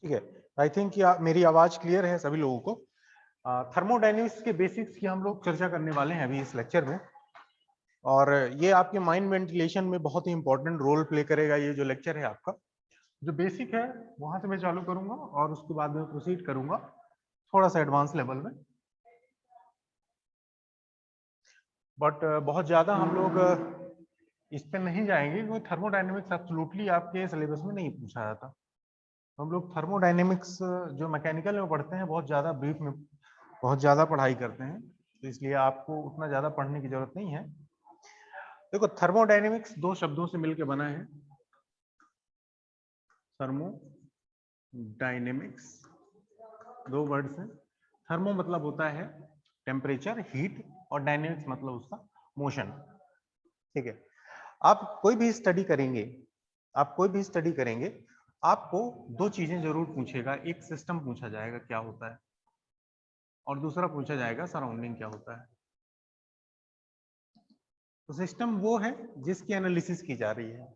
ठीक है, I think मेरी आवाज क्लियर है सभी लोगों को। थर्मोडायनेमिक्स के बेसिक्स की हम लोग चर्चा करने वाले हैं अभी इस लेक्चर में, और ये आपके माइंड वेंटिलेशन में बहुत ही इंपॉर्टेंट रोल प्ले करेगा। ये जो लेक्चर है आपका, जो बेसिक है वहां से मैं चालू करूंगा और उसके बाद में प्रोसीड करूंगा थोड़ा सा एडवांस लेवल में। बट बहुत ज्यादा हम लोग इस पे नहीं जाएंगे क्योंकि थर्मोडायनेमिक्स एब्सोल्युटली आपके सिलेबस में नहीं पूछा जाता। हम लोग थर्मोडायनेमिक्स जो मैकेनिकल में पढ़ते हैं बहुत ज़्यादा ब्रीफ में बहुत ज़्यादा पढ़ाई करते हैं, तो इसलिए आपको उतना ज़्यादा पढ़ने की जरूरत नहीं है। देखो, थर्मोडायनेमिक्स दो शब्दों से मिलकर बना है। थर्मोडायनेमिक्स दो वर्ड्स हैं। थर्मो मतलब होता है टेम्परेचर, हीट, और डायनेमिक्स मतलब उसका मोशन। ठीक है, आप कोई भी स्टडी करेंगे, आपको दो चीजें जरूर पूछेगा। एक सिस्टम पूछा जाएगा क्या होता है, और दूसरा पूछा जाएगा सराउंडिंग क्या होता है। तो सिस्टम वो है जिसकी एनालिसिस की जा रही है,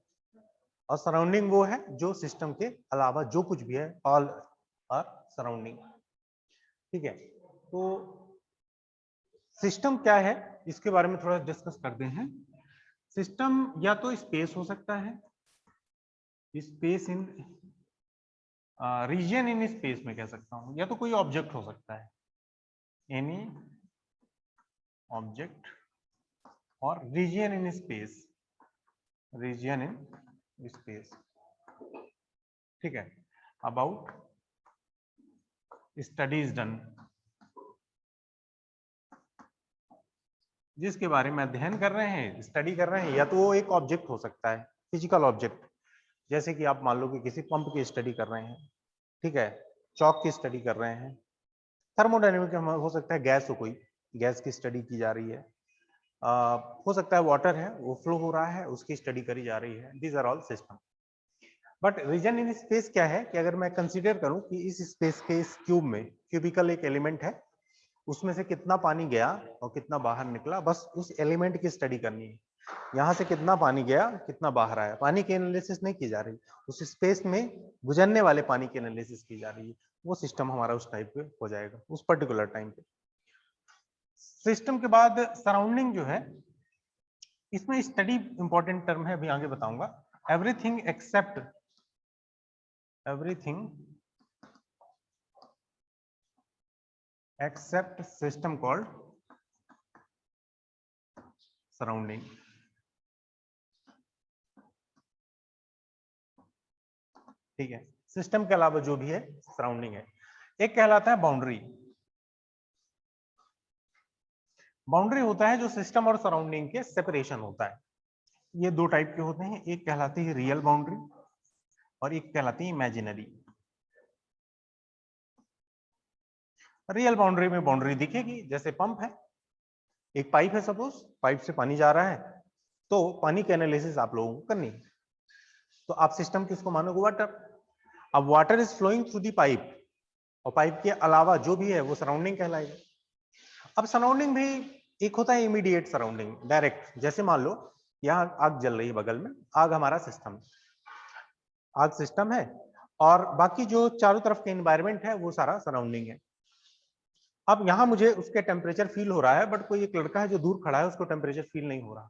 और सराउंडिंग वो है जो सिस्टम के अलावा जो कुछ भी है, ऑल आर सराउंडिंग। ठीक है, तो सिस्टम क्या है इसके बारे में थोड़ा डिस्कस करते हैं। सिस्टम या तो स्पेस हो सकता है, space in region in space में कह सकता हूं, या तो कोई ऑब्जेक्ट हो सकता है, एनी ऑब्जेक्ट, और region in space, region in space. ठीक है, अबाउट स्टडीज डन, जिसके बारे में अध्ययन कर रहे हैं, स्टडी कर रहे हैं, या तो वो एक ऑब्जेक्ट हो सकता है, फिजिकल ऑब्जेक्ट, जैसे कि आप मान लो कि किसी पंप की स्टडी कर रहे हैं, ठीक है, चौक की स्टडी कर रहे हैं। थर्मोडायनेमिक हो सकता है गैस हो, कोई गैस की स्टडी की जा रही है। हो सकता है वाटर है, वो फ्लो हो रहा है, उसकी स्टडी करी जा रही है। These are all system. But region in space क्या है कि अगर मैं कंसीडर करूं कि इस स्पेस के इस क्यूब में, क्यूबिकल एक एलिमेंट है, उसमें से कितना पानी गया और कितना बाहर निकला, बस उस एलिमेंट की स्टडी करनी है। यहाँ से कितना पानी गया, कितना बाहर आया, पानी की एनालिसिस नहीं की जा रही, उस स्पेस में गुजरने वाले पानी की एनालिसिस की जा रही है। वो सिस्टम हमारा उस टाइप पे हो जाएगा उस पर्टिकुलर टाइम पे। सिस्टम के बाद सराउंडिंग जो है, इसमें स्टडी इंपॉर्टेंट टर्म है, अभी आगे बताऊंगा। Everything except, everything except system called surrounding. ठीक है, सिस्टम के अलावा जो भी है सराउंडिंग है। एक कहलाता है बाउंड्री। बाउंड्री होता है जो सिस्टम और सराउंडिंग के सेपरेशन होता है। ये दो टाइप के होते हैं, एक कहलाती है रियल बाउंड्री और एक कहलाती है इमेजिनरी। रियल बाउंड्री में बाउंड्री दिखेगी, जैसे पंप है, एक पाइप है, सपोज पाइप से पानी जा रहा है, तो पानी की एनालिसिस आप लोगों को करनी है, तो आप सिस्टम किसको मानोगे, वाटर। अब water is flowing through the pipe, और पाइप के अलावा जो भी है वो सराउंडिंग कहलाएगा। अब सराउंडिंग भी एक होता है इमीडिएट सराउंडिंग, डायरेक्ट। जैसे मान लो यहाँ आग जल रही है बगल में, आग हमारा सिस्टम, आग सिस्टम है, और बाकी जो चारों तरफ के एनवायरमेंट है वो सारा सराउंडिंग है। अब यहाँ मुझे उसके टेम्परेचर फील हो रहा है, बट कोई एक लड़का है जो दूर खड़ा है, उसको टेम्परेचर फील नहीं हो रहा,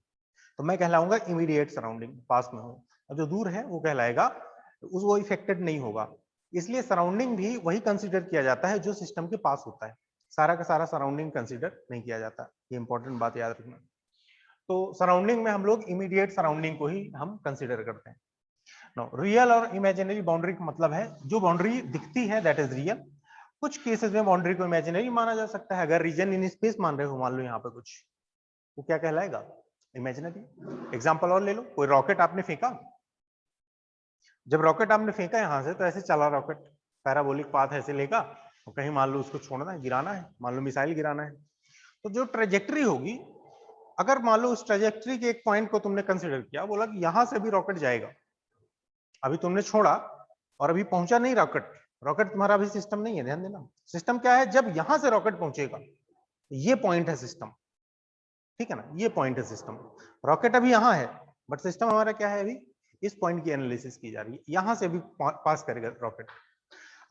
तो मैं कहलाऊंगा इमीडिएट सराउंडिंग, पास में हो। और जो दूर है वो कहलाएगा वो इफेक्टेड नहीं होगा। इसलिए सराउंडिंग भी वही कंसिडर किया जाता है जो सिस्टम के पास होता है, सारा का सारा सराउंडिंग कंसिडर नहीं किया जाता। ये इंपॉर्टेंट बात याद रखना। तो सराउंडिंग में हम लोग इमीडिएट सराउंडिंग को ही हम कंसिडर करते हैं। नो, रियल और इमेजिनरी बाउंड्री का मतलब है जो बाउंड्री दिखती है दैट इज रियल। कुछ केसेस में बाउंड्री को इमेजिनरी माना जा सकता है। अगर रीजन इन स्पेस मान रहे हो, मान लो यहाँ पे कुछ, वो क्या कहलाएगा, इमेजिनरी। एग्जांपल और ले लो, कोई रॉकेट आपने फेंका, जब रॉकेट आपने फेंका यहां से, तो ऐसे चला रॉकेट, पैराबोलिक पाथ ऐसे लेगा, और कहीं मान लो उसको छोड़ना है, गिराना है, मान लो मिसाइल गिराना है, तो जो ट्रेजेक्ट्री होगी, अगर मान लो उस ट्रेजेक्ट्री के एक पॉइंट को तुमने कंसिडर किया, बोला कि यहां से भी रॉकेट जाएगा, अभी तुमने छोड़ा और अभी पहुंचा नहीं रॉकेट, रॉकेट तुम्हारा अभी सिस्टम नहीं है, ध्यान देना। सिस्टम क्या है, जब यहां से रॉकेट पहुंचेगा, ये पॉइंट है सिस्टम, ठीक है ना, ये पॉइंट है सिस्टम। रॉकेट अभी यहां है, बट सिस्टम हमारा क्या है, अभी इस पॉइंट की एनालिसिस की जा रही है, यहां से भी पास करेगा रॉकेट।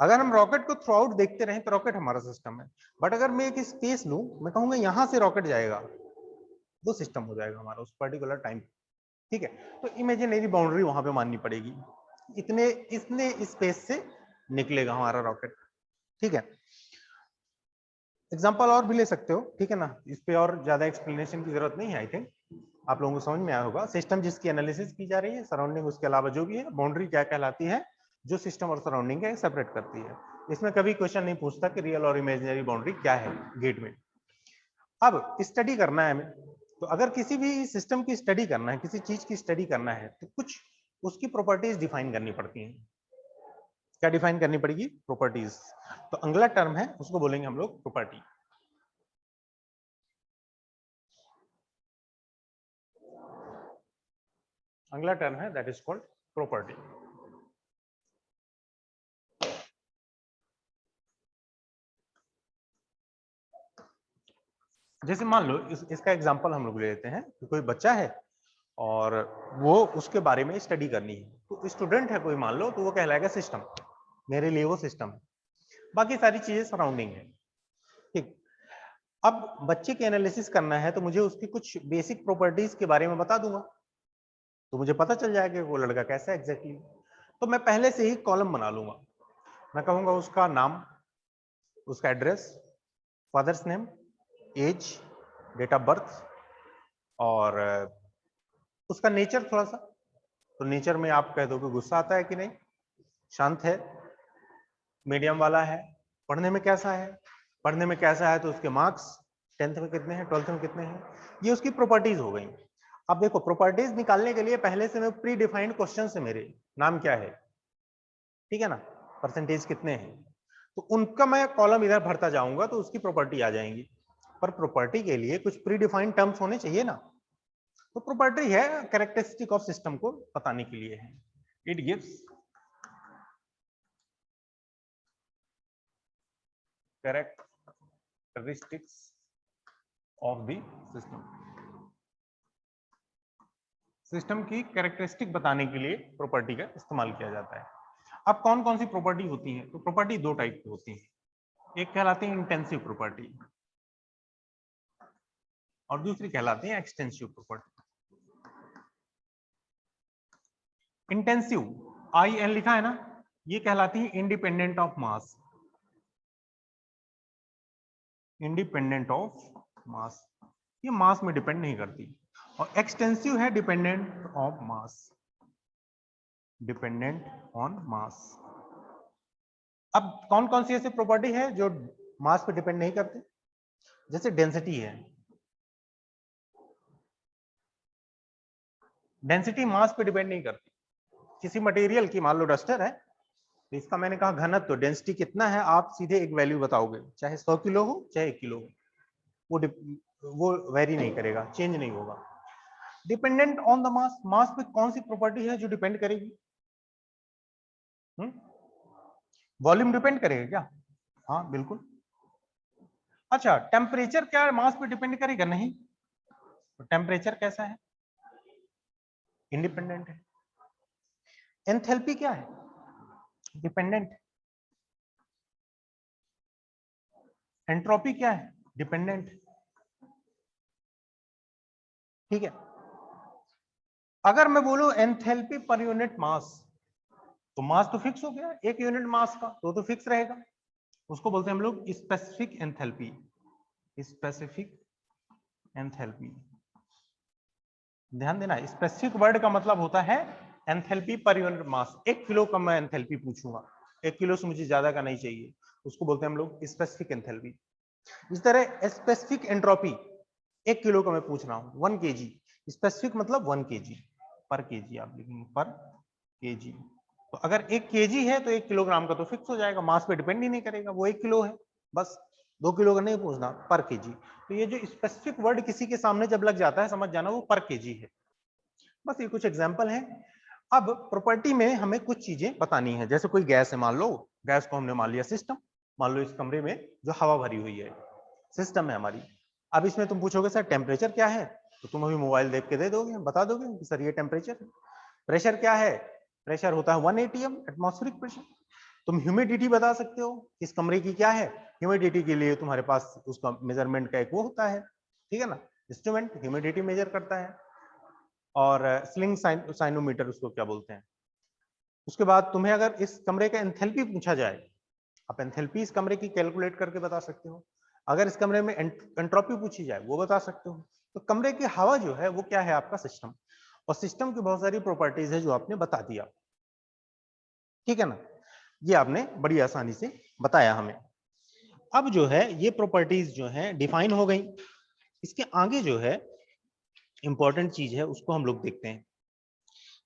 अगर हम रॉकेट को थ्रू आउट देखते रहें तो रॉकेट हमारा सिस्टम है, बट अगर मैं एक स्पेस लूं, मैं कहूंगा यहां से रॉकेट जाएगा, वो सिस्टम हो जाएगा हमारा उस पर्टिकुलर टाइम। ठीक है, तो इमेजिनरी बाउंड्री वहां पे माननी पड़ेगी, इतने स्पेस से निकलेगा हमारा रॉकेट। ठीक है, एग्जांपल और भी ले सकते हो, ठीक है ना, इस पे और ज्यादा एक्सप्लेनेशन की जरूरत नहीं है। आई थिंक आप लोगों को समझ में आया होगा। सिस्टम जिसकी एनालिसिस की जा रही है, सराउंडिंग उसके अलावा जो भी है, बाउंड्री क्या कहलाती है, जो सिस्टम और सराउंडिंग है सेपरेट करती है। इसमें कभी क्वेश्चन नहीं पूछता कि रियल और इमेजिनरी बाउंड्री क्या है गेट में। अब स्टडी करना है हमें, तो अगर किसी भी सिस्टम की स्टडी करना है, किसी चीज की स्टडी करना है, तो कुछ उसकी प्रॉपर्टीज डिफाइन करनी पड़ती हैं। क्या डिफाइन करनी पड़ेगी? प्रॉपर्टीज। तो अगला टर्म है उसको बोलेंगे हम लोग प्रॉपर्टी। अगला टर्म है दैट इज कॉल्ड प्रॉपर्टी। जैसे मान लो इसका एग्जांपल हम लोग ले लेते हैं कि कोई बच्चा है और वो उसके बारे में स्टडी करनी है, तो स्टूडेंट है कोई मान लो, तो वो कहलाएगा सिस्टम, मेरे लिए वो सिस्टम है, बाकी सारी चीजें सराउंडिंग है। ठीक, अब बच्चे की एनालिसिस करना है तो मुझे उसकी कुछ बेसिक प्रॉपर्टीज के बारे में बता दूंगा, तो मुझे पता चल जाएगा कि वो लड़का कैसा है एग्जैक्टली। तो मैं पहले से ही कॉलम बना लूंगा, मैं कहूंगा उसका नाम, उसका address, father's name, age, date of birth, और उसका नेचर थोड़ा सा। तो नेचर में आप कह दो कि गुस्सा आता है कि नहीं, शांत है, मीडियम वाला है, पढ़ने में कैसा है, पढ़ने में कैसा है तो उसके मार्क्स 10th में कितने हैं, 12th में कितने हैं, ये उसकी प्रॉपर्टीज हो गई। अब देखो प्रॉपर्टीज निकालने के लिए पहले से मैं प्री डिफाइंड क्वेश्चन से, मेरे नाम क्या है, ठीक है ना, परसेंटेज कितने हैं, तो उनका मैं कॉलम इधर भरता जाऊंगा तो उसकी प्रॉपर्टी आ जाएंगी। पर प्रॉपर्टी के लिए कुछ प्री डिफाइंड टर्म्स होने चाहिए ना, तो प्रॉपर्टी है कैरेक्टरिस्टिक ऑफ सिस्टम को बताने के लिए है। It gives characteristics of the system. System की कैरेक्टरिस्टिक बताने के लिए प्रॉपर्टी का इस्तेमाल किया जाता है। अब कौन कौन सी प्रॉपर्टी होती है? तो प्रॉपर्टी दो टाइप की होती है, एक कहलाती है इंटेंसिव प्रॉपर्टी और दूसरी कहलाती है extensive property. Intensive, I N लिखा है ना, ये कहलाती है independent of mass, independent of mass, ये मास में डिपेंड नहीं करती। और एक्सटेंसिव है dependent of mass, dependent on mass. अब कौन कौन सी ऐसी प्रॉपर्टी है जो मास पे डिपेंड नहीं करते? जैसे डेंसिटी है, डेंसिटी मास पे डिपेंड नहीं करती। किसी मटेरियल की, मान लो डस्टर है, तो इसका मैंने कहा घनत्व, तो डेंसिटी कितना है, आप सीधे एक वैल्यू बताओगे, चाहे 100 किलो हो चाहे 1 किलो हो, वो वेरी नहीं करेगा, चेंज नहीं होगा। डिपेंडेंट ऑन द मास, मास पे कौन सी प्रॉपर्टी है जो डिपेंड करेगी? वॉल्यूम डिपेंड करेगा क्या? हाँ बिल्कुल। अच्छा, टेम्परेचर क्या मास पे डिपेंड करेगा? नहीं। तो टेम्परेचर कैसा है? इंडिपेंडेंट है। एंथैल्पी क्या है? डिपेंडेंट। एंट्रोपी क्या है? डिपेंडेंट। ठीक है, अगर मैं बोलूं एंथैल्पी पर यूनिट मास, तो मास तो फिक्स हो गया, एक यूनिट मास का तो फिक्स रहेगा, उसको बोलते हैं हम लोग स्पेसिफिक एंथैल्पी, स्पेसिफिक एंथैल्पी। ध्यान देना, स्पेसिफिक वर्ड का मतलब होता है enthalpy per unit mass. 1 kilo का मैं एंथैल्पी पूछूंगा, 1 किलो से मुझे ज्यादा का नहीं चाहिए, उसको बोलते हैं हम लोग स्पेसिफिक एंथैल्पी। इस तरह स्पेसिफिक एंट्रोपी, 1 किलो का मैं पूछ रहा हूँ, 1 kg, स्पेसिफिक मतलब 1 kg, पर केजी आप लिखेंगे, पर केजी। तो अगर 1 kg है तो 1 किलोग्राम का तो फिक्स हो जाएगा, मास पे डिपेंड ही नहीं करेगा, वो 1 किलो है बस, 2 किलो का नहीं पूछना, पर केजी। तो ये जो स्पेसिफिक वर्ड किसी के सामने जब लग जाता है, समझ जाना वो पर केजी है। बस ये कुछ एग्जांपल है। अब प्रॉपर्टी में हमें कुछ चीजें बतानी है, जैसे कोई गैस है, मान लो गैस को हमने मान लिया सिस्टम, मान लो इस कमरे में जो हवा भरी हुई है सिस्टम है हमारी। अब इसमें तुम पूछोगे सर टेम्परेचर क्या है, तो तुम अभी मोबाइल देख के दे दोगे, बता दोगे कि सर ये टेम्परेचर है। प्रेशर क्या है? प्रेशर होता है 1 atm एटमॉस्फेरिक प्रेशर। तुम ह्यूमिडिटी बता सकते हो इस कमरे की क्या है। ह्यूमिडिटी के लिए तुम्हारे पास उसका मेजरमेंट का एक वो होता है, ठीक है ना, इंस्ट्रूमेंट ह्यूमिडिटी मेजर करता है। और स्लिंग साइनोमीटर उसको क्या बोलते हैं। उसके बाद तुम्हें अगर इस कमरे का एंथैल्पी पूछा जाए, आप एंथैल्पी इस कमरे की कैलकुलेट करके बता सकते हो। अगर इस कमरे में एंट्रोपी पूछी जाए वो बता सकते हो। तो कमरे की हवा जो है वो क्या है, आपका सिस्टम। और सिस्टम की बहुत सारी प्रॉपर्टीज है जो आपने बता दिया, ठीक है ना। ये आपने बड़ी आसानी से बताया हमें। अब जो है ये प्रॉपर्टीज जो है डिफाइन हो गई। इसके आगे जो है इंपॉर्टेंट चीज है उसको हम लोग देखते हैं।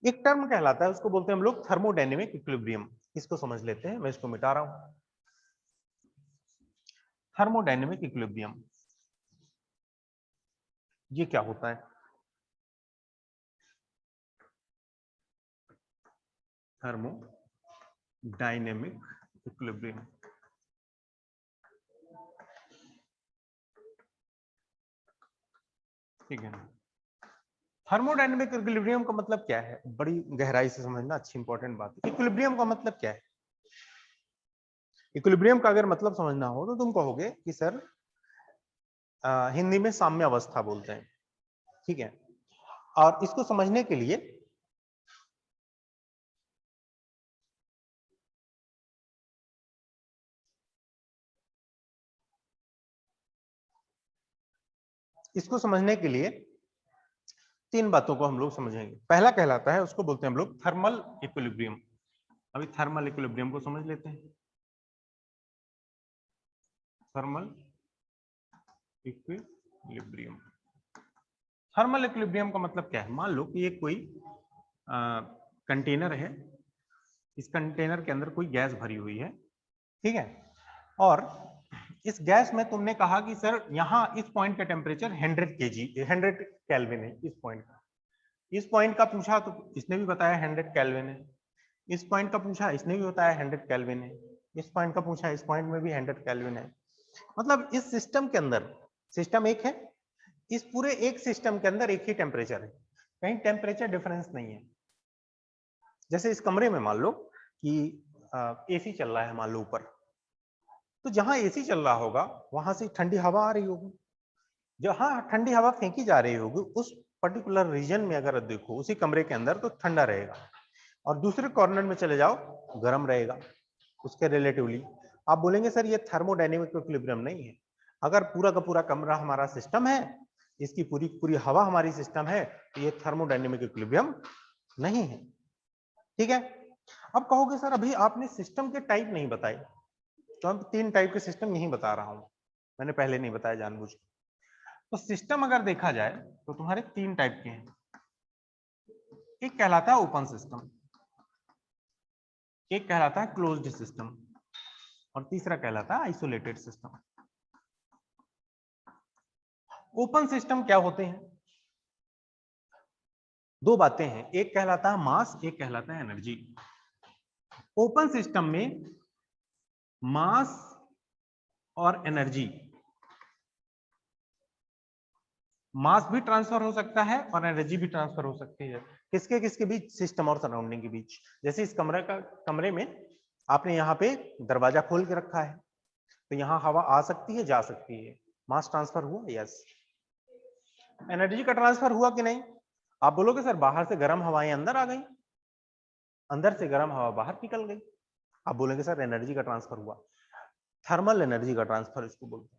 एक टर्म कहलाता है, उसको बोलते हैं हम लोग थर्मोडायनेमिक इक्विलिब्रियम। इसको समझ लेते हैं, मैं इसको मिटा रहा हूं। थर्मोडायनेमिक इक्विलिब्रियम ये क्या होता है। थर्मोडायनेमिक इक्विलिब्रियम, ठीक है। थर्मोडायनेमिक इक्विलिब्रियम का मतलब क्या है, बड़ी गहराई से समझना अच्छी इंपॉर्टेंट बात है। इक्विलिब्रियम का मतलब क्या है। इक्विलिब्रियम का अगर मतलब समझना हो तो तुम कहोगे कि सर हिंदी में साम्य अवस्था बोलते हैं, ठीक है। और इसको समझने के लिए तीन बातों को हम लोग समझेंगे। पहला कहलाता है, उसको बोलते हैं हम लोग थर्मल इक्विलिब्रियम। अभी थर्मल इक्विलिब्रियम को समझ लेते हैं। थर्मल इक्विलिब्रियम, थर्मल इक्विलिब्रियम का मतलब क्या है। मान लो कि ये कोई कंटेनर है, इस कंटेनर के अंदर कोई गैस भरी हुई है, ठीक है। और इस गैस में तुमने कहा कि सर यहाँ इस पॉइंट का टेम्परेचर 100 केजी 100 केल्विन है। इस पॉइंट का पूछा तो इसने भी बताया 100 केल्विन है। इस पॉइंट का पूछा इसने भी बताया 100 केल्विन है। इस पॉइंट का पूछा इस पॉइंट में भी 100 केल्विन है। मतलब इस सिस्टम के अंदर, सिस्टम एक है, इस पूरे एक सिस्टम के अंदर एक ही टेम्परेचर है, कहीं टेम्परेचर डिफरेंस नहीं है। जैसे इस कमरे में मान लो कि एसी चल रहा है, मान लो ऊपर, तो जहां एसी चल रहा होगा वहां से ठंडी हवा आ रही होगी। जहां ठंडी हवा फेंकी जा रही होगी उस पर्टिकुलर रीजन में अगर देखो उसी कमरे के अंदर तो ठंडा रहेगा, और दूसरे कॉर्नर में चले जाओ गर्म रहेगा उसके रिलेटिवली। आप बोलेंगे सर ये थर्मोडायनेमिक इक्विलिब्रियम नहीं है। अगर पूरा का पूरा कमरा हमारा सिस्टम है, इसकी पूरी पूरी हवा हमारी सिस्टम है, तो ये थर्मोडायनेमिक इक्विलिब्रियम नहीं है, ठीक है। अब कहोगे सर अभी आपने सिस्टम के टाइप नहीं बताए, तो हम 3 टाइप के सिस्टम यही बता रहा हूं, मैंने पहले नहीं बताया जानबूझ के। तो सिस्टम अगर देखा जाए तो तुम्हारे 3 टाइप के हैं। एक कहलाता है ओपन सिस्टम, एक कहलाता है क्लोज्ड सिस्टम, और तीसरा कहलाता है आइसोलेटेड सिस्टम। ओपन सिस्टम क्या होते हैं, दो बातें हैं, एक कहलाता है मास, एक कहलाता है एनर्जी। ओपन सिस्टम में मास और एनर्जी, मास भी ट्रांसफर हो सकता है और एनर्जी भी ट्रांसफर हो सकती है। किसके किसके बीच, सिस्टम और सराउंडिंग के बीच। जैसे इस कमरे में आपने यहाँ पे दरवाजा खोल के रखा है, तो यहाँ हवा आ सकती है जा सकती है, मास ट्रांसफर हुआ, यस। एनर्जी का ट्रांसफर हुआ कि नहीं। आप बोलोगे सर बाहर से गर्म हवाएं अंदर आ गई, अंदर से गर्म हवा बाहर निकल गई। आप बोलेंगे सर एनर्जी का ट्रांसफर हुआ। थर्मल एनर्जी का ट्रांसफर इसको बोलते हैं।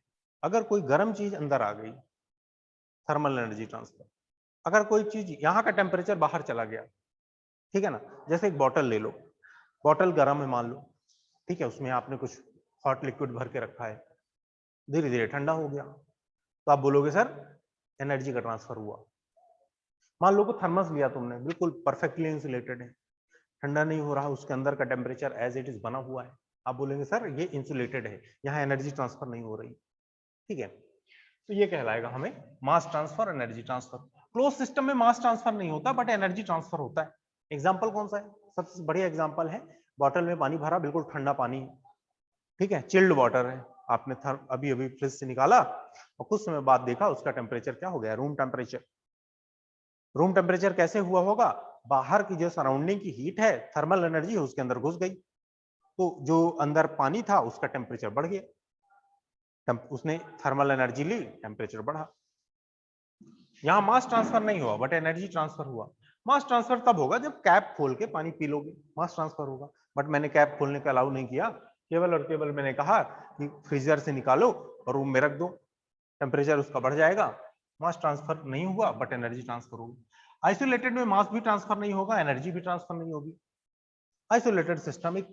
अगर कोई गर्म चीज अंदर आ गई, थर्मल एनर्जी ट्रांसफर। अगर कोई चीज यहाँ का टेम्परेचर बाहर चला गया, ठीक है ना, जैसे एक बॉटल ले लो, बॉटल गर्म है मान लो, ठीक है, उसमें आपने कुछ हॉट लिक्विड भर के रखा है, धीरे धीरे ठंडा हो गया, तो आप बोलोगे सर एनर्जी का ट्रांसफर हुआ। मान लो कि थर्मस लिया तुमने, बिल्कुल परफेक्टली इंसुलेटेड है, ठंडा नहीं हो रहा, उसके अंदर का टेम्परेचर एज इट इज बना हुआ है, आप बोलेंगे सर ये इंसुलेटेड है, यहाँ एनर्जी ट्रांसफर नहीं हो रही, ठीक है। तो ये कहलाएगा हमें mass transfer, energy transfer. Close system में मास ट्रांसफर नहीं होता बट एनर्जी ट्रांसफर होता है। एग्जांपल कौन सा है, सबसे बढ़िया एग्जांपल है, बॉटल में पानी भरा, बिल्कुल ठंडा पानी, ठीक है, चिल्ड वाटर है, आपने अभी अभी फ्रिज से निकाला और कुछ समय बाद देखा उसका टेम्परेचर क्या हो गया, रूम टेम्परेचर। रूम टेम्परेचर कैसे हुआ होगा, बाहर की जो सराउंडिंग की हीट है, थर्मल एनर्जी है, उसके अंदर घुस गई, तो जो अंदर पानी था उसका टेम्परेचर बढ़ गया, उसने थर्मल एनर्जी ली, टेम्परेचर बढ़ा। यहां मास ट्रांसफर नहीं हुआ बट एनर्जी ट्रांसफर हुआ। मास ट्रांसफर तब होगा जब कैप खोल के पानी पी लोगे, मास ट्रांसफर होगा। बट मैंने कैप खोलने का अलाउ नहीं किया, केवल और केवल मैंने कहा कि फ्रीजर से निकालो और रूम में रख दो, टेम्परेचर उसका बढ़ जाएगा। मास ट्रांसफर नहीं हुआ बट एनर्जी ट्रांसफर होगी। आइसोलेटेड में मास भी ट्रांसफर नहीं होगा, एनर्जी भी ट्रांसफर नहीं होगी। आइसोलेटेड सिस्टम एक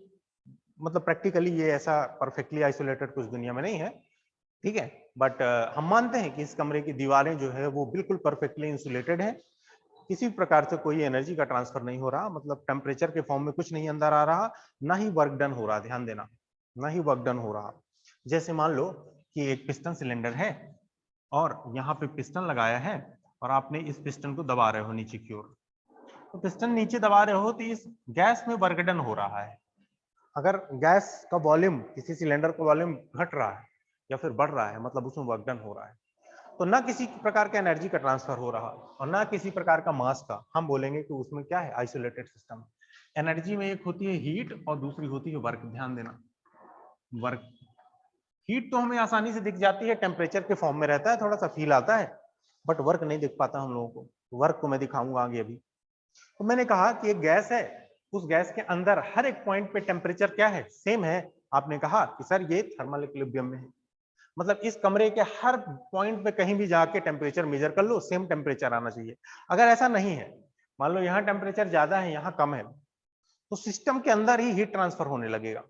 मतलब प्रैक्टिकली ये ऐसा परफेक्टली आइसोलेटेड कुछ दुनिया में नहीं है, ठीक है, बट हम मानते हैं कि इस कमरे की दीवारें जो है वो बिल्कुल परफेक्टली इंसुलेटेड है, किसी प्रकार से कोई एनर्जी का ट्रांसफर नहीं हो रहा, मतलब टेम्परेचर के फॉर्म में कुछ नहीं अंदर आ रहा, ना ही वर्क डन हो रहा, ध्यान देना, ना ही वर्क डन हो रहा। जैसे मान लो कि एक पिस्टन सिलेंडर है और यहाँ पे पिस्टन लगाया है और आपने इस पिस्टन को दबा रहे हो नीचे की ओर, तो पिस्टन नीचे दबा रहे हो तो इस गैस में वर्क डन हो रहा है। अगर गैस का वॉल्यूम, किसी सिलेंडर का वॉल्यूम घट रहा है या फिर बढ़ रहा है, मतलब उसमें वर्क डन हो रहा है, तो ना किसी प्रकार का एनर्जी का ट्रांसफर हो रहा और ना किसी प्रकार का मास का। हम बोलेंगे कि उसमें क्या है, आइसोलेटेड सिस्टम। एनर्जी में एक होती है हीट और दूसरी होती है वर्क। ध्यान देना, वर्क, हीट तो हमें आसानी से दिख जाती है, टेम्परेचर के फॉर्म में रहता है, थोड़ा सा फील आता है, बट वर्क नहीं दिख पाता हम लोगों को। वर्क को मैं दिखाऊंगा आगे अभी। तो मैंने कहा कि एक गैस है, उस गैस के अंदर हर एक पॉइंट पे टेम्परेचर क्या है, सेम है। आपने कहा कि सर ये थर्मल इक्विलिब्रियम में है, मतलब इस कमरे के हर पॉइंट पे कहीं भी जाके टेम्परेचर मेजर कर लो, सेम टेम्परेचर आना चाहिए। अगर ऐसा नहीं है, मान लो यहाँ टेम्परेचर ज्यादा है यहाँ कम है, तो सिस्टम के अंदर ही हीट ट्रांसफर होने लगेगा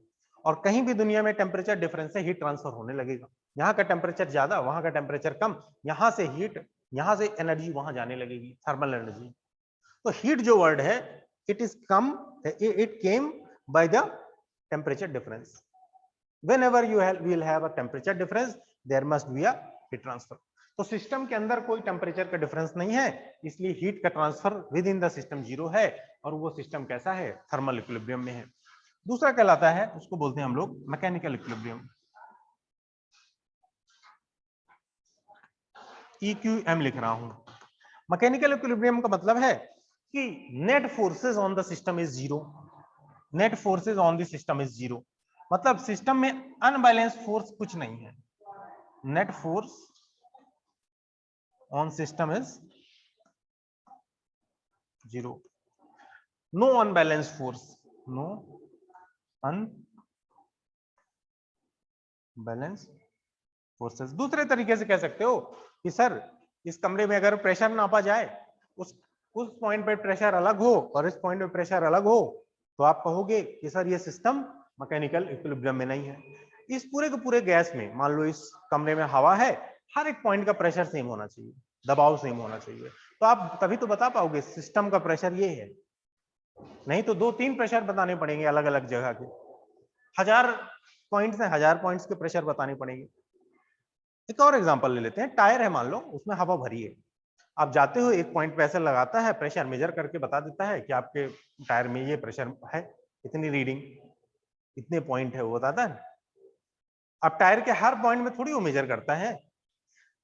और कहीं भी दुनिया में टेम्परेचर डिफरेंस से हीट ट्रांसफर होने लगेगा। यहाँ का टेम्परेचर ज्यादा, वहां का टेम्परेचर कम, यहाँ से हीट, यहाँ से एनर्जी वहां जाने लगेगी, थर्मल एनर्जी। तो हीट जो वर्ड है, it is come, it came by the temperature difference. whenever you will have a temperature difference, there must be a heat transfer। तो सिस्टम के अंदर कोई टेम्परेचर का डिफरेंस नहीं है, इसलिए हीट का transfer with in the system zero है, और वो सिस्टम कैसा है, थर्मल इक्विलिब्रियम में है। दूसरा कहलाता है, उसको बोलते हैं हम लोग मैकेनिकल इक्विलिब्रियम, EQM लिख रहा हूं। मैकेनिकल इक्विलिब्रियम का मतलब है कि net forces on the system is zero, net forces on the system is zero, मतलब सिस्टम में अनबैलेंस फोर्स कुछ नहीं है। Net force on system is zero, no unbalance force, no unbalance forces. दूसरे तरीके से कह सकते हो कि सर इस कमरे में अगर प्रेशर नापा जाए, उस पॉइंट पे प्रेशर अलग हो और इस पॉइंट पे प्रेशर अलग हो, तो आप कहोगे कि सर ये सिस्टम मैकेनिकल इक्विलिब्रियम में नहीं है। इस पूरे के पूरे गैस में, मान लो इस कमरे में हवा है, हर एक पॉइंट का प्रेशर सेम होना चाहिए, दबाव सेम होना चाहिए, तो आप तभी तो बता पाओगे सिस्टम का प्रेशर ये है। नहीं तो 2-3 प्रेशर बताने पड़ेंगे अलग अलग जगह के, 1000 पॉइंट्स हैं, 1000 पॉइंट्स के प्रेशर बताने पड़ेंगे। एक और एग्जांपल ले लेते हैं, टायर है मान लो, उसमें हवा भरी है, आप जाते हो एक पॉइंट पे ऐसे लगाता है, प्रेशर मेजर करके बता देता है कि आपके टायर में ये प्रेशर है, इतनी रीडिंग, इतने पॉइंट है, वो बताता है। अब टायर के हर पॉइंट में थोड़ी वो मेजर करता है,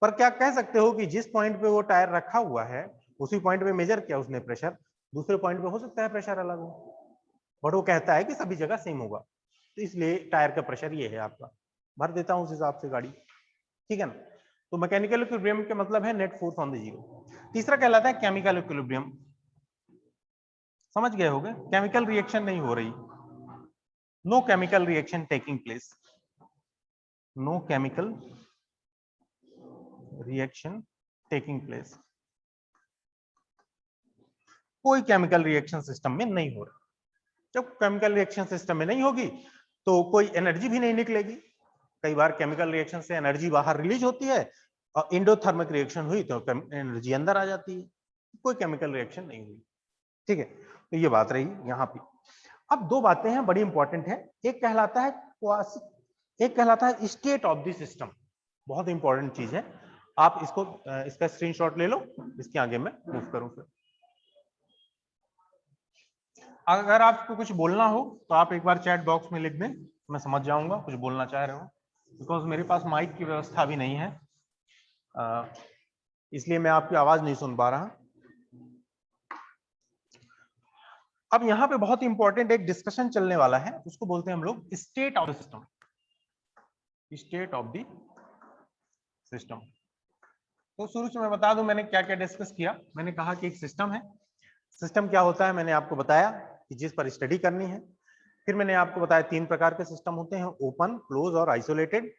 पर क्या कह सकते हो कि जिस पॉइंट पे वो टायर रखा हुआ है उसी पॉइंट पे मेजर किया उसने प्रेशर, दूसरे पॉइंट पे हो सकता है प्रेशर अलग हो, बट वो कहता है कि सभी जगह सेम होगा, तो इसलिए टायर का प्रेशर ये है आपका, भर देता हूं उस हिसाब से गाड़ी, ठीक है ना। तो मैकेनिकल इक्विलिब्रियम का मतलब है net force on the zero. तीसरा कहलाता है केमिकल इक्विलिब्रियम, समझ गए होंगे, केमिकल रिएक्शन नहीं हो रही, no chemical reaction taking place, no chemical reaction taking place, कोई केमिकल रिएक्शन सिस्टम में नहीं हो रहा। जब केमिकल रिएक्शन सिस्टम में नहीं होगी तो कोई एनर्जी भी नहीं निकलेगी। कई बार केमिकल रिएक्शन से एनर्जी बाहर रिलीज होती है और इंडोथर्मिक रिएक्शन हुई तो एनर्जी अंदर आ जाती है, कोई केमिकल रिएक्शन नहीं हुई, ठीक है। तो ये बात रही यहाँ पे। अब दो बातें हैं बड़ी इंपॉर्टेंट है, एक कहलाता है क्वासी, एक कहलाता है स्टेट ऑफ द सिस्टम, बहुत इंपॉर्टेंट चीज है। आप इसको इसका स्क्रीनशॉट ले लो, इसके आगे मैं मूव करूं फिर। अगर आपको कुछ बोलना हो तो आप एक बार चैट बॉक्स में लिख दें, मैं समझ जाऊंगा कुछ बोलना चाह रहे हो, बिकॉज मेरे पास माइक की व्यवस्था भी नहीं है, इसलिए मैं आपकी आवाज नहीं सुन पा रहा। अब यहाँ पे बहुत इंपॉर्टेंट एक डिस्कशन चलने वाला है, उसको बोलते हैं हम लोग state of the system. State of the system. तो शुरू से मैं बता दूं मैंने क्या क्या डिस्कस किया। मैंने कहा कि एक सिस्टम है। सिस्टम क्या होता है मैंने आपको बताया कि जिस पर स्टडी करनी है। फिर मैंने आपको बताया 3 प्रकार के सिस्टम होते हैं, ओपन, क्लोज और आइसोलेटेड।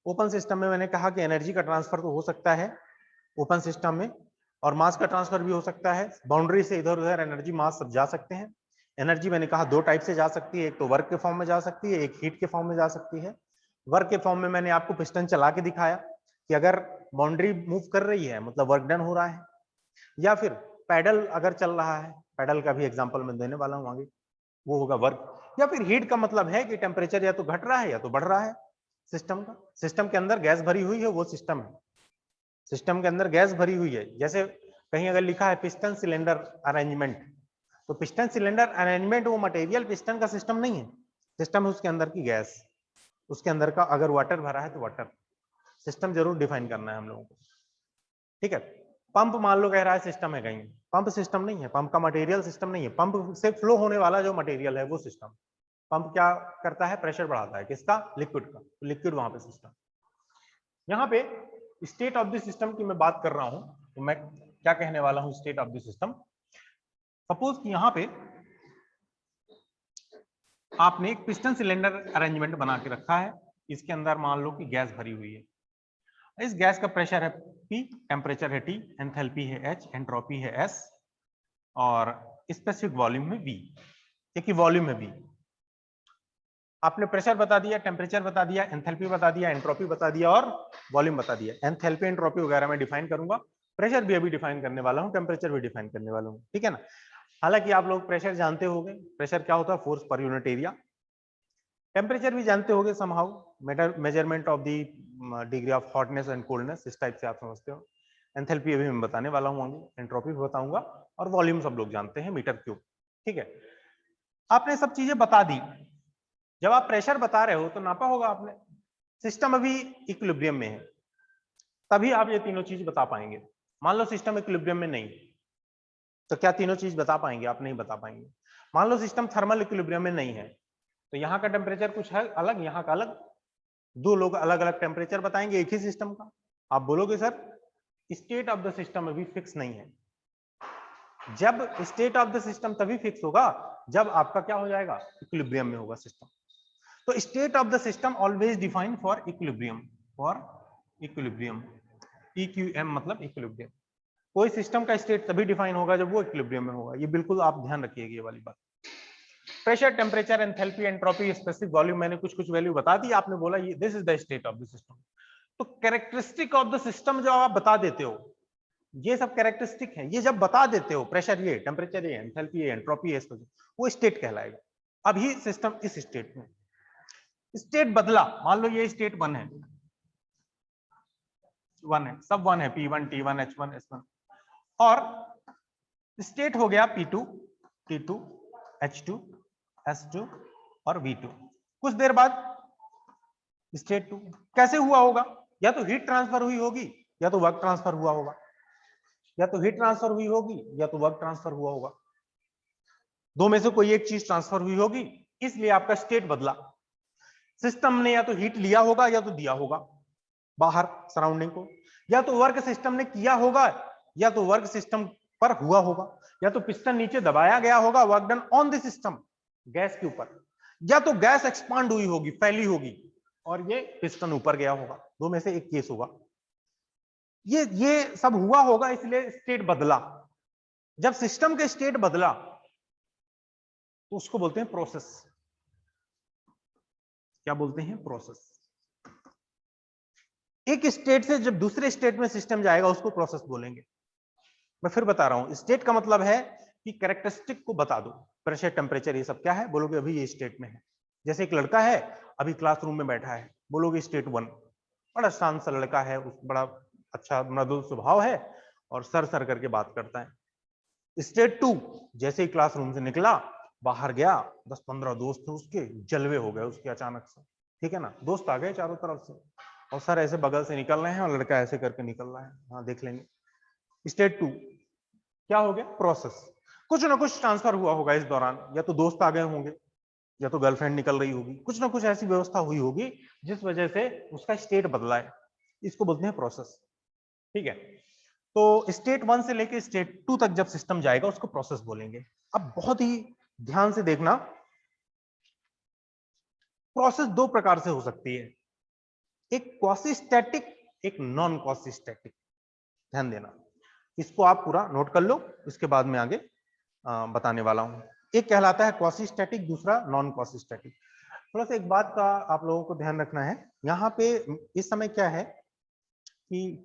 ओपन सिस्टम में मैंने कहा कि एनर्जी का ट्रांसफर तो हो सकता है ओपन सिस्टम में, और मास का ट्रांसफर भी हो सकता है। बाउंड्री से इधर उधर एनर्जी मास सब जा सकते हैं। एनर्जी मैंने कहा 2 टाइप से जा सकती है, एक तो वर्क के फॉर्म में जा सकती है, एक हीट के फॉर्म में जा सकती है। वर्क के फॉर्म में मैंने आपको पिस्टन चला के दिखाया कि अगर बाउंड्री मूव कर रही है मतलब वर्क डन हो रहा है, या फिर पैडल अगर चल रहा है, पैडल का भी एग्जांपल मैं देने वाला हूं आगे, वो होगा वर्क। या फिर हीट का मतलब है कि टेम्परेचर या तो घट रहा है या तो बढ़ रहा है सिस्टम का। सिस्टम के अंदर गैस भरी हुई है, वो सिस्टम है। सिस्टम के अंदर गैस भरी हुई है। जैसे कहीं अगर लिखा है पिस्टन सिलेंडर अरेंजमेंट, तो पिस्टन सिलेंडर अरेंजमेंट वो मटेरियल पिस्टन का सिस्टम नहीं है, सिस्टम है उसके अंदर की गैस, उसके अंदर का अगर वाटर भरा है तो वाटर। सिस्टम जरूर डिफाइन करना है हम लोगों को, ठीक है। पंप मान लो कह रहा है सिस्टम है, कहीं पंप सिस्टम नहीं है, पंप का मटेरियल सिस्टम नहीं है। पंप से फ्लो होने वाला जो मटेरियल है वो सिस्टम। पंप क्या करता है, प्रेशर बढ़ाता है, किसका, लिक्विड का, लिक्विड वहां पे सिस्टम। यहाँ पे स्टेट ऑफ द सिस्टम की मैं बात कर रहा हूं, तो मैं क्या कहने वाला हूं state of the system. Suppose कि यहाँ पे आपने एक पिस्टन सिलेंडर अरेंजमेंट बना के रखा है, इसके अंदर मान लो कि गैस भरी हुई है। इस गैस का प्रेशर है P, टेम्परेचर है T, एंथैल्पी है H, एंट्रोपी है S, और स्पेसिफिक वॉल्यूम है V, एक ही वॉल्यूम है V। आपने प्रेशर बता दिया, टेम्परेचर बता दिया, एंथैल्पी बता दिया, एंट्रोपी बता दिया और वॉल्यूम बता दिया। एंथैल्पी एंट्रोपी वगैरह मैं डिफाइन करूंगा, प्रेशर भी अभी डिफाइन करने वाला हूं, टेम्परेचर भी डिफाइन करने वाला हूं, ठीक है ना। हालांकि आप लोग प्रेशर जानते होंगे, प्रेशर क्या होता है, force per unit area. Temperature भी जानते होंगे somehow, measurement of the degree of hotness and coldness, इस टाइप से आप समझते हो। एंथैल्पी अभी मैं बताने वाला हूं आगे, एंट्रोपी भी बताऊंगा, और वॉल्यूम सब लोग जानते हैं, मीटर क्यूब, ठीक है। आपने सब चीजें बता दी। जब आप प्रेशर बता रहे हो तो नापा होगा आपने, सिस्टम अभी इक्विलिब्रियम में है, तभी आप ये तीनों चीज बता पाएंगे। मान लो सिस्टम इक्विलिब्रियम में नहीं, तो क्या तीनों चीज बता पाएंगे, आप नहीं बता पाएंगे। मान लो सिस्टम थर्मल इक्विलिब्रियम में नहीं है, तो यहाँ का टेम्परेचर कुछ है अलग, यहाँ का अलग, दो लोग अलग अलग टेम्परेचर बताएंगे एक ही सिस्टम का। आप बोलोगे sir state of the system अभी फिक्स नहीं है। जब स्टेट ऑफ द सिस्टम तभी फिक्स होगा जब आपका क्या हो जाएगा, इक्विलिब्रियम में होगा सिस्टम। तो state of the system always defined for equilibrium, for equilibrium, EQM मतलब इक्विलिब्रियम। कोई सिस्टम का स्टेट तभी डिफाइन होगा जब वो इक्विलिब्रियम में होगा, ये बिल्कुल आप ध्यान रखिएगा ये वाली बात। Pressure, temperature, enthalpy, entropy, specific volume, मैंने कुछ कुछ वैल्यू बता दी, आपने बोला ये this is the state of the system. तो कैरेक्टरिस्टिक ऑफ द सिस्टम जो आप बता देते हो, ये सब कैरेक्टरिस्टिक है, ये जब बता देते हो, प्रेशर ये, टेम्परेचर ये, एंथैल्पी ये, एंट्रोपी ये, वो स्टेट कहलाएगा। अभी सिस्टम इस स्टेट में, स्टेट बदला, मान लो ये स्टेट 1 है, 1 है, सब 1 है, P1, T1, H1, S1, और स्टेट हो गया P2, T2, H2, S2 और V2। कुछ देर बाद स्टेट 2 कैसे हुआ होगा, या तो हीट ट्रांसफर हुई होगी या तो वर्क ट्रांसफर हुआ होगा, या तो हीट ट्रांसफर हुई होगी या तो वर्क ट्रांसफर हुआ होगा, दो में से कोई एक चीज ट्रांसफर हुई होगी, इसलिए आपका स्टेट बदला। सिस्टम ने या तो हीट लिया होगा या तो दिया होगा बाहर सराउंडिंग को, या तो वर्क सिस्टम ने किया होगा या तो वर्क सिस्टम पर हुआ होगा, या तो पिस्टन नीचे दबाया गया होगा, work done on the system gas के ऊपर, या तो गैस एक्सपांड हुई होगी, फैली होगी और ये पिस्टन ऊपर गया होगा, दो में से एक केस होगा। ये सब हुआ होगा, इसलिए स्टेट बदला। जब सिस्टम के स्टेट बदला तो उसको बोलते हैं प्रोसेस। क्या बोलते हैं, प्रोसेस। एक स्टेट से जब दूसरे स्टेट में सिस्टम जाएगा उसको प्रोसेस बोलेंगे। मैं फिर बता रहा हूं, स्टेट का मतलब है कि कैरेक्टरिस्टिक को बता दो, प्रेशर, टेम्परेचर, ये सब क्या है, बोलोगे अभी ये स्टेट में है। जैसे एक लड़का है अभी क्लासरूम में बैठा है, बोलोगे स्टेट 1, बड़ा शांत सा लड़का है, बड़ा अच्छा मृदुल स्वभाव है और सर सर करके बात करता है। स्टेट 2, जैसे ही क्लासरूम से निकला, बाहर गया, 10-15 दोस्त थे उसके, जलवे हो गए उसके अचानक से, ठीक है ना, दोस्त आ गए चारों तरफ से और सर ऐसे बगल से निकल रहे हैं और लड़का ऐसे करके निकल रहा है, हाँ देख लेंगे। स्टेट 2 क्या हो गया, प्रोसेस। कुछ ना कुछ ट्रांसफर हुआ होगा इस दौरान, या तो दोस्त आ गए होंगे, या तो गर्लफ्रेंड निकल रही होगी, कुछ ना कुछ ऐसी व्यवस्था हुई होगी जिस वजह से उसका स्टेट बदला है। इसको बोलते हैं प्रोसेस। ठीक है, तो स्टेट 1 से लेके स्टेट 2 तक जब सिस्टम जाएगा उसको प्रोसेस बोलेंगे। अब बहुत ही ध्यान से देखना, प्रोसेस दो प्रकार से हो सकती है, एक क्वासी स्टैटिक, एक नॉन क्वासी स्टैटिक। ध्यान देना, इसको आप पूरा नोट कर लो, इसके बाद में आगे बताने वाला हूं। एक कहलाता है क्वासी स्टैटिक, दूसरा नॉन क्वासी स्टैटिक। थोड़ा सा एक बात का आप लोगों को ध्यान रखना है, यहाँ पे इस समय क्या है कि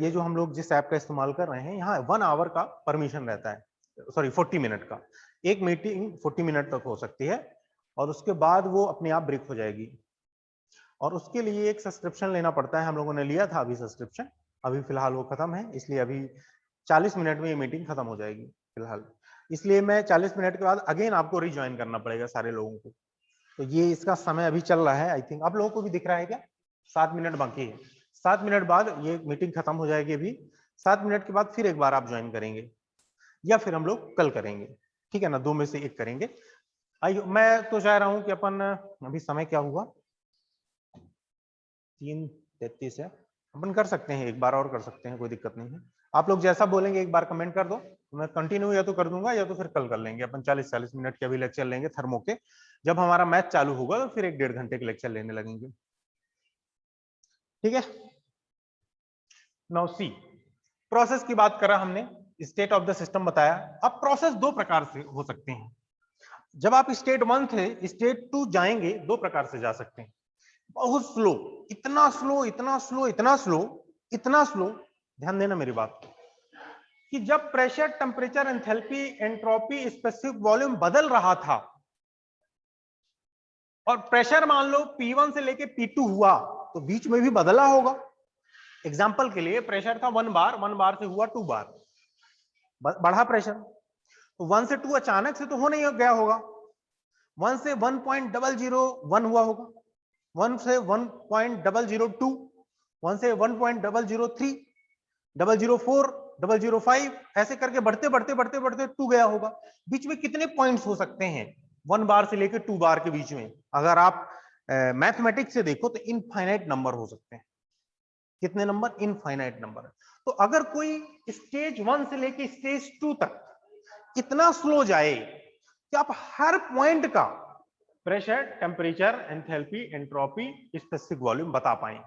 ये जो हम लोग जिस ऐप का इस्तेमाल कर रहे हैं, यहाँ 1 आवर का परमिशन रहता है, सॉरी 40 मिनट का। एक मीटिंग 40 मिनट तक हो सकती है और उसके बाद वो अपने आप ब्रेक हो जाएगी, और उसके लिए एक सब्सक्रिप्शन लेना पड़ता है। हम लोगों ने लिया था अभी सब्सक्रिप्शन, अभी फिलहाल वो खत्म है, इसलिए अभी 40 मिनट में ये मीटिंग खत्म हो जाएगी फिलहाल। इसलिए मैं 40 मिनट के बाद अगेन आपको रिज्वाइन करना पड़ेगा सारे लोगों को। तो ये इसका समय अभी चल रहा है, आई थिंक आप लोगों को भी दिख रहा है क्या? 7 मिनट बाकी है, 7 मिनट बाद ये मीटिंग खत्म हो जाएगी। अभी 7 मिनट के बाद फिर एक बार आप ज्वाइन करेंगे, या फिर हम लोग कल करेंगे, ठीक है ना, दो में से एक करेंगे। मैं तो चाह रहा हूं कि अपन, अभी समय क्या हुआ, 3:33 है, अपन कर सकते हैं, एक बार और कर सकते हैं, कोई दिक्कत नहीं है। आप लोग जैसा बोलेंगे एक बार कमेंट कर दो, मैं कंटिन्यू या तो कर दूंगा या तो फिर कल कर लेंगे। अपन 40-40 मिनट के अभी लेक्चर लेंगे थर्मो के, जब हमारा मैच चालू होगा तो फिर 1-1.5 घंटे के लेक्चर लेने लगेंगे, ठीक है। नाउ सी, प्रोसेस की बात करा हमने, स्टेट ऑफ द सिस्टम बताया। अब प्रोसेस दो प्रकार से हो सकते हैं। जब आप स्टेट 1 थे स्टेट 2 जाएंगे, दो प्रकार से जा सकते हैं। बहुत स्लो, इतना स्लो, इतना स्लो, इतना स्लो, इतना स्लो, ध्यान देना मेरी बात, कि जब pressure, temperature, enthalpy, entropy, specific volume बदल रहा था, और प्रेशर मान लो P1 से लेके P2 हुआ, तो बीच में भी बदला होगा। एग्जाम्पल के लिए प्रेशर था 1 बार, 1 बार से हुआ 2 बार, बढ़ा प्रेशर, तो 1 से 2 अचानक से तो हो नहीं गया होगा, 1 से 1.001 हुआ होगा, 1 से 1.002, 1 से 1.003, 004, 005, ऐसे करके बढ़ते बढ़ते बढ़ते बढ़ते 2 गया होगा। बीच में कितने पॉइंट्स हो सकते हैं 1 बार से लेकर 2 बार के बीच में? अगर आप मैथमेटिक्स से देखो तो इनफाइनाइट नंबर हो सकते हैं। कितने नंबर? Infinite number. तो अगर कोई स्टेज 1 से लेकर स्टेज 2 तक इतना स्लो जाए कि आप हर पॉइंट का pressure, temperature, enthalpy, entropy, specific volume बता पाए,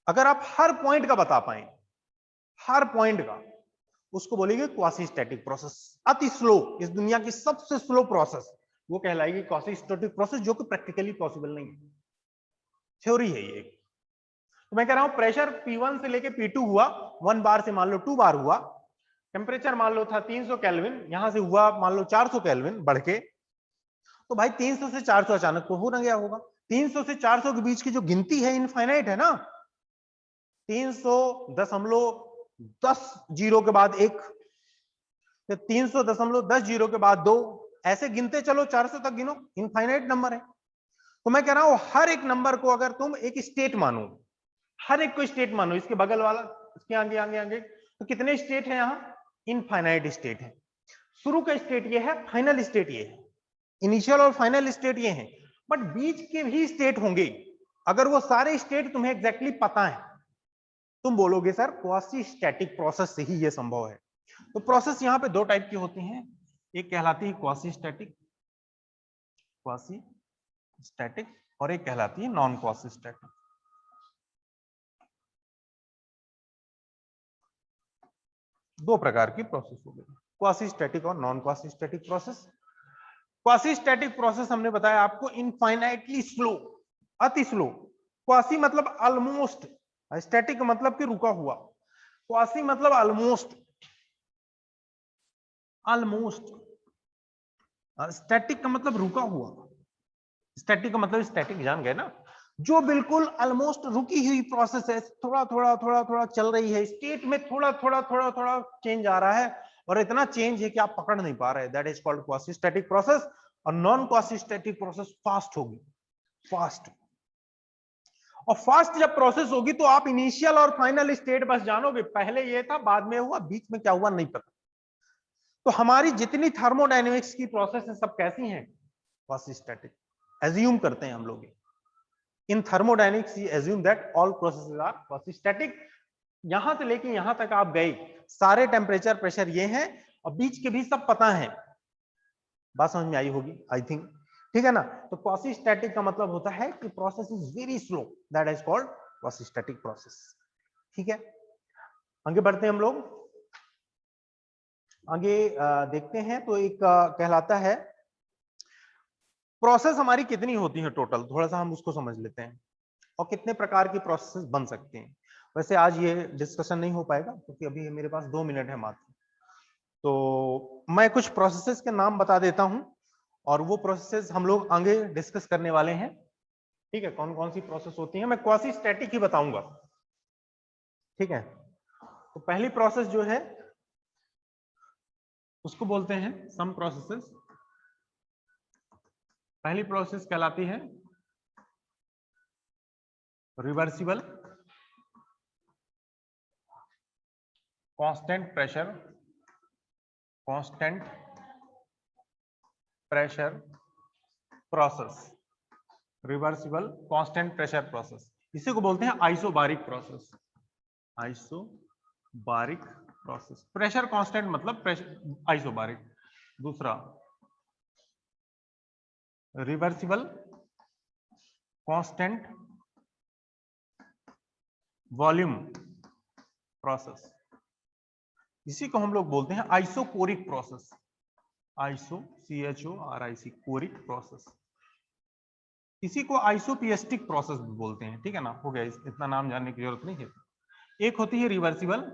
अगर आप हर पॉइंट का बता पाए, हर पॉइंट का, उसको बोलेंगे क्वासी स्टैटिक प्रोसेस। अति स्लो, इस दुनिया की सबसे स्लो प्रोसेस वो कहलाएगी क्वासी स्टैटिक प्रोसेस, जो कि प्रैक्टिकली पॉसिबल नहीं है, थ्योरी है ये। तो मैं कह रहा हूं प्रेशर P1 से लेके P2 हुआ, 1 बार से मान लो 2 बार हुआ, टेम्परेचर मान लो था 300 केल्विन, यहां से हुआ मान लो 400 केल्विन बढ़ के, तो भाई 300 से 400 अचानक तो हो ना गया होगा। 300 से 400 के बीच की जो गिनती है इनफाइनाइट है ना, 300.10 जीरो के बाद 1, 300.10 जीरो के बाद 2, ऐसे गिनते चलो 400 तक गिनो, इनफाइनाइट नंबर है। तो मैं कह रहा हूं हर एक नंबर को अगर तुम एक स्टेट मानो, हर एक को स्टेट मानो, इसके बगल वाला, इसके आगे आगे आगे, तो कितने स्टेट है यहां? इनफाइनाइट स्टेट है। शुरू का स्टेट ये है, फाइनल स्टेट ये है, इनिशियल और फाइनल स्टेट ये है, बट बीच के भी स्टेट होंगे। अगर वो सारे स्टेट तुम्हें एग्जैक्टली पता है, तुम बोलोगे सर क्वासी स्टैटिक प्रोसेस से ही ये संभव है। तो प्रोसेस यहां पे दो टाइप की होती हैं, एक कहलाती है क्वासी स्टैटिक, क्वासी स्टैटिक, और एक कहलाती है नॉन क्वासी स्टैटिक। दो प्रकार की प्रोसेस हो गई, क्वासी स्टैटिक और non quasi static process. Quasi static process हमने बताया आपको इनफाइनाइटली स्लो, अति स्लो। क्वासी मतलब ऑलमोस्ट, स्टैटिक मतलब कि रुका हुआ, क्वासी मतलब ऑलमोस्ट, ऑलमोस्ट। स्टैटिक का मतलब रुका हुआ, स्टैटिक का मतलब स्टैटिक जान गए ना, जो बिल्कुल ऑलमोस्ट रुकी हुई प्रोसेस है, थोड़ा थोड़ा थोड़ा थोड़ा चल रही है, स्टेट में थोड़ा थोड़ा थोड़ा थोड़ा चेंज आ रहा है, और इतना चेंज है कि आप पकड़ नहीं पा रहे, that is called quasi static process. और non quasi static process fast होगी, फास्ट। और फास्ट जब प्रोसेस होगी तो आप इनिशियल और फाइनल स्टेट बस जानोगे, पहले ये था बाद में हुआ, बीच में क्या हुआ नहीं पता। तो तो हमारी जितनी थर्मोडायनेमिक्स की प्रोसेस है सब कैसी हैं? Quasi static. एज्यूम करते हैं हम लोग in thermodynamics you assume that all processes are quasi static. यहां से लेके यहां तक आप गए, सारे टेम्परेचर प्रेशर ये हैं और बीच के भी सब पता है। बात समझ में आई होगी आई थिंक, ठीक है ना। तो क्वासी स्टैटिक का मतलब होता है कि process is very slow, that is called quasi static process. ठीक है, आगे बढ़ते हैं हम लोग। आगे देखते हैं तो एक कहलाता है प्रोसेस हमारी कितनी होती है टोटल, थोड़ा सा हम उसको समझ लेते हैं, और कितने प्रकार की प्रोसेस बन सकते हैं। वैसे आज ये डिस्कशन नहीं हो पाएगा क्योंकि अभी मेरे पास 2 मिनट है मात्र। तो मैं कुछ प्रोसेसेस के नाम बता देता हूं और वो प्रोसेसेस हम लोग आगे डिस्कस करने वाले हैं। ठीक है, कौन कौन सी प्रोसेस होती है, मैं क्वासी स्टैटिक ही बताऊंगा। ठीक है, तो पहली प्रोसेस जो है उसको बोलते हैं सम प्रोसेसेस। पहली प्रोसेस कहलाती है reversible constant pressure process. Reversible constant pressure process, इसी को बोलते हैं isobaric process. Isobaric process, pressure constant मतलब प्रेशर आइसोबारिक। दूसरा रिवर्सिबल कांस्टेंट वॉल्यूम प्रोसेस, इसी को हम लोग बोलते हैं आइसोकोरिक प्रोसेस। CHORIC कोरिक प्रोसेस, इसी को आइसोपिएस्टिक प्रोसेस भी बोलते हैं। ठीक है ना, हो गया, इतना नाम जानने की जरूरत नहीं है। एक होती है reversible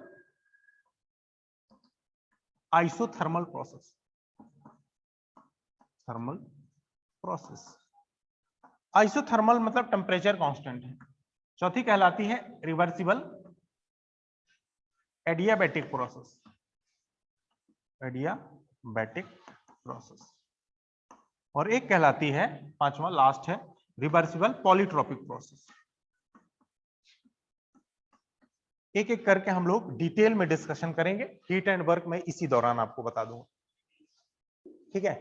isothermal process, thermal process, isothermal मतलब टेम्परेचर कांस्टेंट है। चौथी कहलाती है reversible adiabatic process, adiabatic process. और एक कहलाती है, पांचवा लास्ट है, रिवर्सिबल पॉलीट्रोपिक प्रोसेस। एक एक करके हम लोग डिटेल में डिस्कशन करेंगे, हीट एंड वर्क में इसी दौरान आपको बता दूंगा। ठीक है,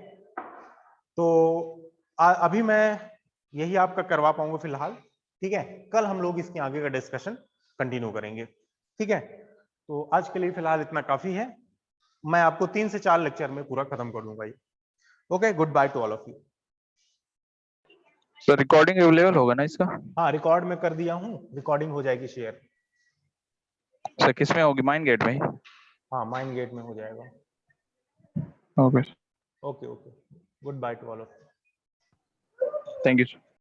तो अभी मैं यही आपका करवा पाऊंगा फिलहाल। ठीक है, कल हम लोग इसके आगे का डिस्कशन कंटिन्यू करेंगे। ठीक है, तो आज के लिए फिलहाल इतना काफी है, मैं आपको 3 से 4 लेक्चर में पूरा खत्म कर दूंगा ये। Okay, good by two all of you. Sir recording available होगा ना इसका? हाँ, रिकॉर्ड में कर दिया हूँ, रिकॉर्डिंग हो जाएगी शेयर। सर किस में होगी? माइंड गेट में? हाँ, माइंड गेट में हो जाएगा। Okay okay okay, good by two all of you. Thank you sir.